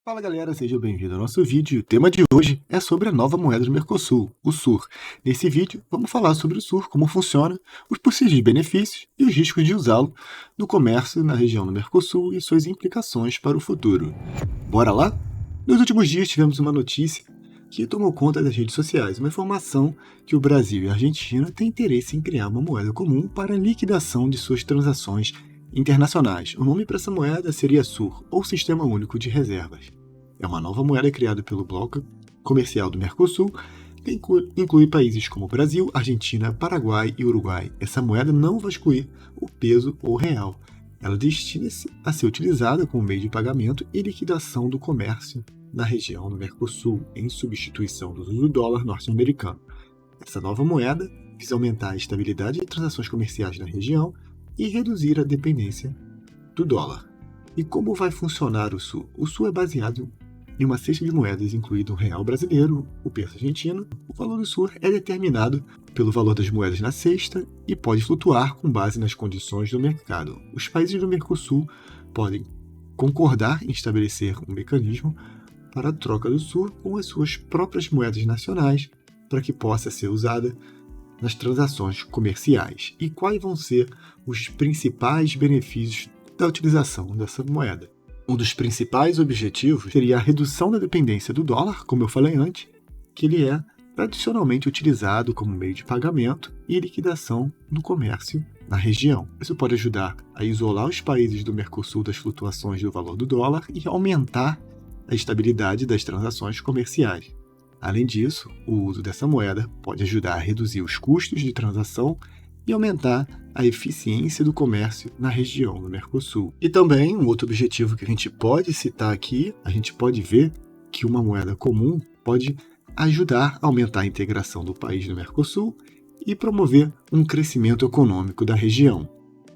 Fala galera, seja bem-vindo ao nosso vídeo. O tema de hoje é sobre a nova moeda do Mercosul, o SUR. Nesse vídeo, vamos falar sobre o SUR, como funciona, os possíveis benefícios e os riscos de usá-lo no comércio na região do Mercosul e suas implicações para o futuro. Bora lá? Nos últimos dias tivemos uma notícia que tomou conta das redes sociais, uma informação que o Brasil e a Argentina têm interesse em criar uma moeda comum para a liquidação de suas transações internacionais. O nome para essa moeda seria SUR, ou Sistema Único de Reservas. É uma nova moeda criada pelo Bloco Comercial do Mercosul, que inclui países como Brasil, Argentina, Paraguai e Uruguai. Essa moeda não vai excluir o peso ou real. Ela destina-se a ser utilizada como meio de pagamento e liquidação do comércio na região do Mercosul, em substituição do uso do dólar norte-americano. Essa nova moeda visa aumentar a estabilidade de transações comerciais na região e reduzir a dependência do dólar. E como vai funcionar o SUR? O SUR é baseado em uma cesta de moedas, incluindo o real brasileiro, o peso argentino. O valor do SUR é determinado pelo valor das moedas na cesta e pode flutuar com base nas condições do mercado. Os países do Mercosul podem concordar em estabelecer um mecanismo para a troca do SUR com as suas próprias moedas nacionais, para que possa ser usada nas transações comerciais. E quais vão ser os principais benefícios da utilização dessa moeda? Um dos principais objetivos seria a redução da dependência do dólar, como eu falei antes, que ele é tradicionalmente utilizado como meio de pagamento e liquidação no comércio na região. Isso pode ajudar a isolar os países do Mercosul das flutuações do valor do dólar e aumentar a estabilidade das transações comerciais. Além disso, o uso dessa moeda pode ajudar a reduzir os custos de transação e aumentar a eficiência do comércio na região do Mercosul. E também, um outro objetivo que a gente pode citar aqui, a gente pode ver que uma moeda comum pode ajudar a aumentar a integração do país do Mercosul e promover um crescimento econômico da região.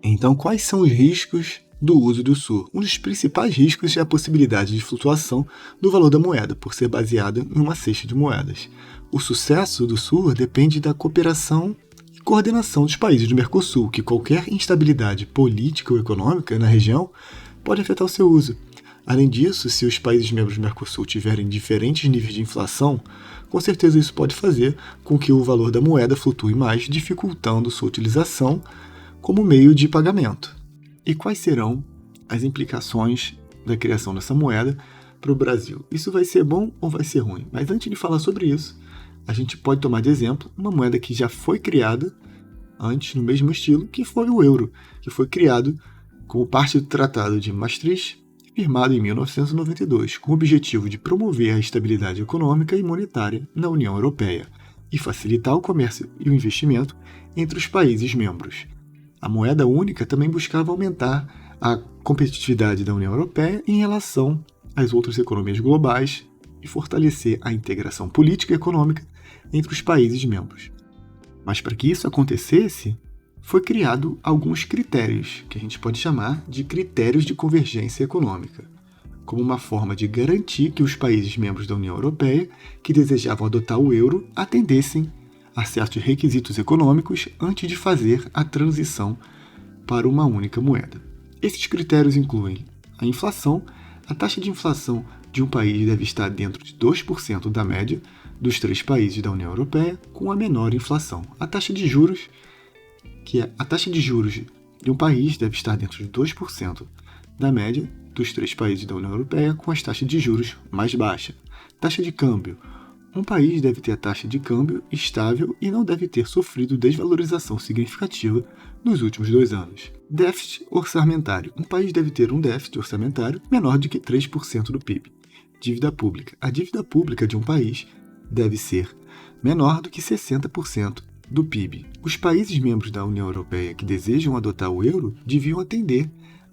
Então, quais são os riscos do uso do SUR? Um dos principais riscos é a possibilidade de flutuação do valor da moeda, por ser baseada em uma cesta de moedas. O sucesso do SUR depende da cooperação e coordenação dos países do Mercosul, que qualquer instabilidade política ou econômica na região pode afetar o seu uso. Além disso, se os países membros do Mercosul tiverem diferentes níveis de inflação, com certeza isso pode fazer com que o valor da moeda flutue mais, dificultando sua utilização como meio de pagamento. E quais serão as implicações da criação dessa moeda para o Brasil? Isso vai ser bom ou vai ser ruim? Mas antes de falar sobre isso, a gente pode tomar de exemplo uma moeda que já foi criada antes no mesmo estilo, que foi o euro, que foi criado como parte do Tratado de Maastricht, firmado em 1992, com o objetivo de promover a estabilidade econômica e monetária na União Europeia e facilitar o comércio e o investimento entre os países membros. A moeda única também buscava aumentar a competitividade da União Europeia em relação às outras economias globais e fortalecer a integração política e econômica entre os países membros. Mas para que isso acontecesse, foi criado alguns critérios, que a gente pode chamar de critérios de convergência econômica, como uma forma de garantir que os países membros da União Europeia que desejavam adotar o euro atendessem a certos requisitos econômicos antes de fazer a transição para uma única moeda. Esses critérios incluem a inflação. A taxa de inflação de um país deve estar dentro de 2% da média dos 3 países da União Europeia, com a menor inflação. A taxa de juros, a taxa de juros de um país deve estar dentro de 2% da média dos 3 países da União Europeia, com as taxas de juros mais baixas. Taxa de câmbio. Um país deve ter a taxa de câmbio estável e não deve ter sofrido desvalorização significativa nos últimos 2 anos. Déficit orçamentário. Um país deve ter um déficit orçamentário menor do que 3% do PIB. Dívida pública. A dívida pública de um país deve ser menor do que 60% do PIB. Os países membros da União Europeia que desejam adotar o euro deviam atender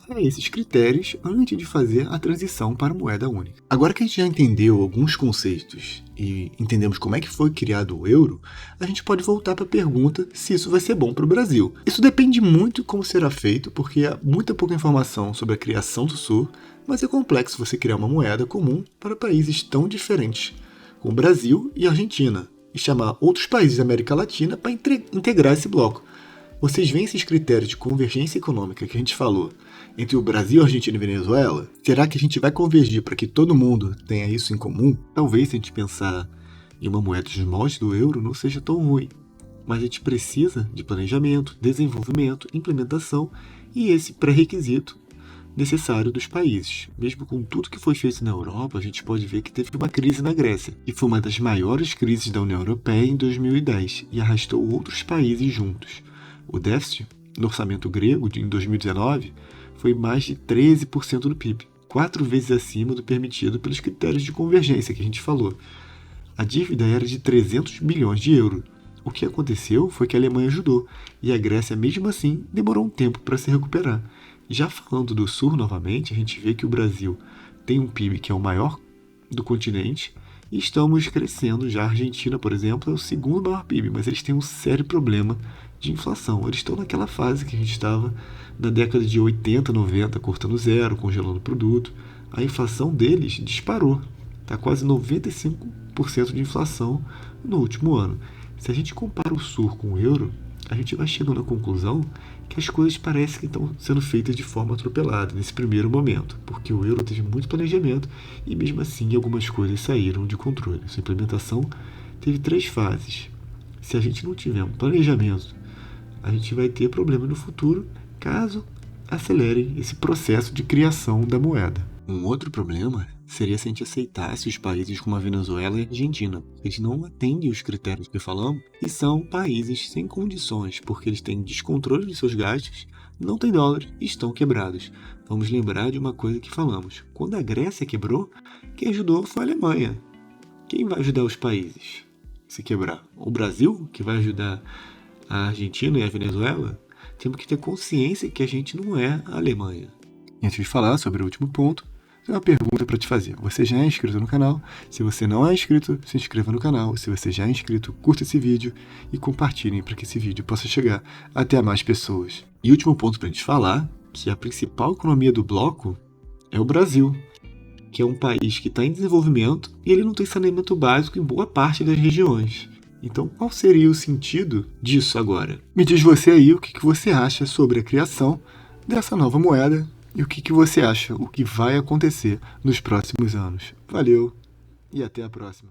a esses critérios antes de fazer a transição para a moeda única. Agora que a gente já entendeu alguns conceitos e entendemos como é que foi criado o euro, a gente pode voltar para a pergunta se isso vai ser bom para o Brasil. Isso depende muito de como será feito, porque há muita pouca informação sobre a criação do SUR, mas é complexo você criar uma moeda comum para países tão diferentes como o Brasil e a Argentina, e chamar outros países da América Latina para integrar esse bloco. Vocês veem esses critérios de convergência econômica que a gente falou entre o Brasil, Argentina e Venezuela? Será que a gente vai convergir para que todo mundo tenha isso em comum? Talvez, se a gente pensar em uma moeda dos moldes do euro, não seja tão ruim. Mas a gente precisa de planejamento, desenvolvimento, implementação e esse pré-requisito necessário dos países. Mesmo com tudo que foi feito na Europa, a gente pode ver que teve uma crise na Grécia, e foi uma das maiores crises da União Europeia em 2010 e arrastou outros países juntos. O déficit no orçamento grego em 2019 foi mais de 13% do PIB, 4 vezes acima do permitido pelos critérios de convergência que a gente falou. A dívida era de 300 bilhões de euros. O que aconteceu foi que a Alemanha ajudou, e a Grécia, mesmo assim, demorou um tempo para se recuperar. Já falando do Sul novamente, a gente vê que o Brasil tem um PIB que é o maior do continente e estamos crescendo. Já a Argentina, por exemplo, é o segundo maior PIB, mas eles têm um sério problema de inflação. Eles estão naquela fase que a gente estava na década de 80, 90, cortando zero, congelando o produto. A inflação deles disparou, está quase 95% de inflação no último ano. Se a gente compara o Sul com o euro, a gente vai chegando à conclusão que as coisas parecem que estão sendo feitas de forma atropelada nesse primeiro momento, porque o euro teve muito planejamento e mesmo assim algumas coisas saíram de controle. Sua implementação teve 3 fases. Se a gente não tiver um planejamento, a gente vai ter problema no futuro caso acelere esse processo de criação da moeda. Um outro problema seria se a gente aceitasse os países como a Venezuela e a Argentina. Eles não atendem os critérios que falamos e são países sem condições, porque eles têm descontrole de seus gastos, não têm dólar e estão quebrados. Vamos lembrar de uma coisa que falamos. Quando a Grécia quebrou, quem ajudou foi a Alemanha. Quem vai ajudar os países a se quebrar? O Brasil, que vai ajudar a Argentina e a Venezuela? Temos que ter consciência que a gente não é a Alemanha. E antes de falar sobre o último ponto, tem uma pergunta para te fazer. Você já é inscrito no canal? Se você não é inscrito, se inscreva no canal. Se você já é inscrito, curta esse vídeo e compartilhem para que esse vídeo possa chegar até a mais pessoas. E último ponto para a gente falar, que a principal economia do bloco é o Brasil, que é um país que está em desenvolvimento e ele não tem saneamento básico em boa parte das regiões. Então, qual seria o sentido disso agora? Me diz você aí o que você acha sobre a criação dessa nova moeda e o que você acha, o que vai acontecer nos próximos anos. Valeu e até a próxima.